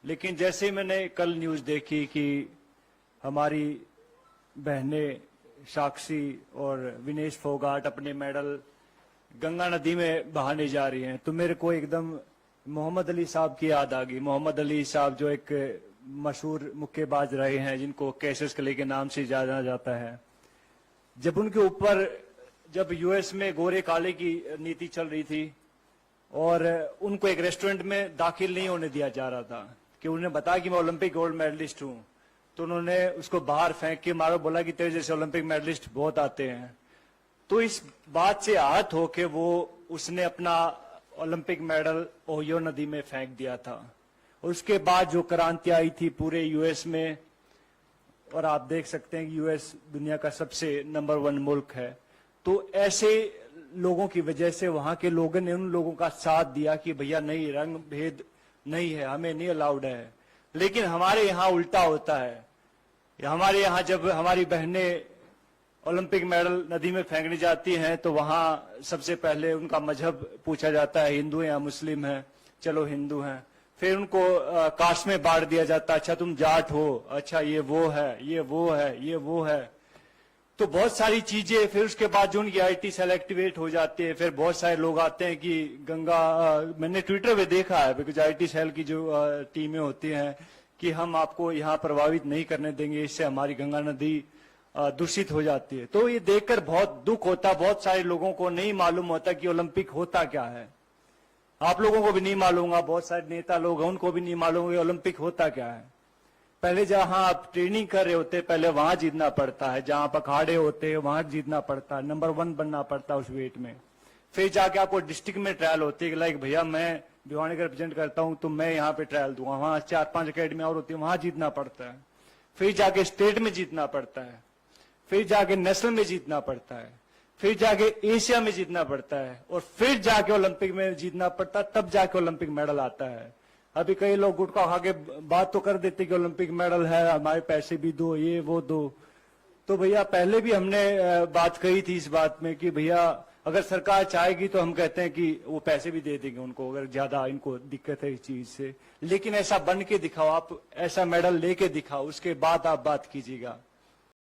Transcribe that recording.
लेकिन जैसे ही मैंने कल न्यूज देखी कि हमारी बहनें साक्षी और विनेश फोगाट अपने मेडल गंगा नदी में बहाने जा रही हैं, तो मेरे को एकदम मोहम्मद अली साहब की याद आ गई। मोहम्मद अली साहब जो एक मशहूर मुक्केबाज रहे हैं, जिनको कैसिस क्ले के नाम से जाना जाता है। जब उनके ऊपर जब यूएस में गोरे काले की नीति चल रही थी और उनको एक रेस्टोरेंट में दाखिल नहीं होने दिया जा रहा था कि उन्हें बताया कि मैं ओलंपिक गोल्ड मेडलिस्ट हूं, तो उन्होंने उसको बाहर फेंक के मारो, बोला कि तेरे जैसे ओलंपिक मेडलिस्ट बहुत आते हैं। तो इस बात से आहत होके उसने अपना ओलंपिक मेडल ओहियो नदी में फेंक दिया था। और उसके बाद जो क्रांति आई थी पूरे यूएस में, और आप देख सकते हैं कि यूएस दुनिया का सबसे नंबर 1 मुल्क है, तो ऐसे लोगों की वजह से वहां के लोगों ने उन लोगों का साथ दिया कि भैया नहीं, रंग भेद नहीं है, हमें नहीं अलाउड है। लेकिन हमारे यहाँ उल्टा होता है। हमारे यहाँ जब हमारी बहनें ओलंपिक मेडल नदी में फेंकने जाती हैं तो वहां सबसे पहले उनका मजहब पूछा जाता है, हिंदू है या मुस्लिम है, चलो हिंदू हैं। फिर उनको कास्ट में बांट दिया जाता है, अच्छा तुम जाट हो, अच्छा ये वो है, ये वो है, ये वो है। तो बहुत सारी चीजें। फिर उसके बाद जो उनकी आईटी सेल एक्टिवेट हो जाती है, फिर बहुत सारे लोग आते हैं कि मैंने ट्विटर पे देखा है, बिकॉज आईटी सेल की जो टीमें होती हैं कि हम आपको यहाँ प्रभावित नहीं करने देंगे, इससे हमारी गंगा नदी दूषित हो जाती है। तो ये देखकर बहुत दुख होता। बहुत सारे लोगों को नहीं मालूम होता कि ओलंपिक होता क्या है। आप लोगों को भी नहीं मालूम होगा, बहुत सारे नेता लोग हैं उनको भी नहीं मालूम होगा ओलंपिक होता क्या है। पहले जहां आप ट्रेनिंग कर रहे होते पहले वहां जीतना पड़ता है, जहां आप अखाड़े होते हैं वहां जीतना पड़ता है, नंबर 1 बनना पड़ता है उस वेट में। फिर जाके आपको डिस्ट्रिक्ट में ट्रायल होती है, लाइक भैया मैं भिवानी का रिप्रेजेंट करता हूं तो मैं यहाँ पे ट्रायल दूंगा, वहां 4-5 अकेडमी और होती है, वहां जीतना पड़ता है। फिर जाके स्टेट में जीतना पड़ता है, फिर जाके नेशनल में जीतना पड़ता है, फिर जाके एशिया में जीतना पड़ता है, और फिर जाके ओलंपिक में जीतना पड़ता है, तब जाके ओलंपिक मेडल आता है। अभी कई लोग गुटखा खा के बात तो कर देते कि ओलंपिक मेडल है, हमारे पैसे भी दो, ये वो दो। तो भैया पहले भी हमने बात कही थी इस बात में कि भैया अगर सरकार चाहेगी तो हम कहते हैं कि वो पैसे भी दे देंगे उनको, अगर ज्यादा इनको दिक्कत है इस चीज से। लेकिन ऐसा बन के दिखाओ, आप ऐसा मेडल लेके दिखाओ, उसके बाद आप बात कीजिएगा।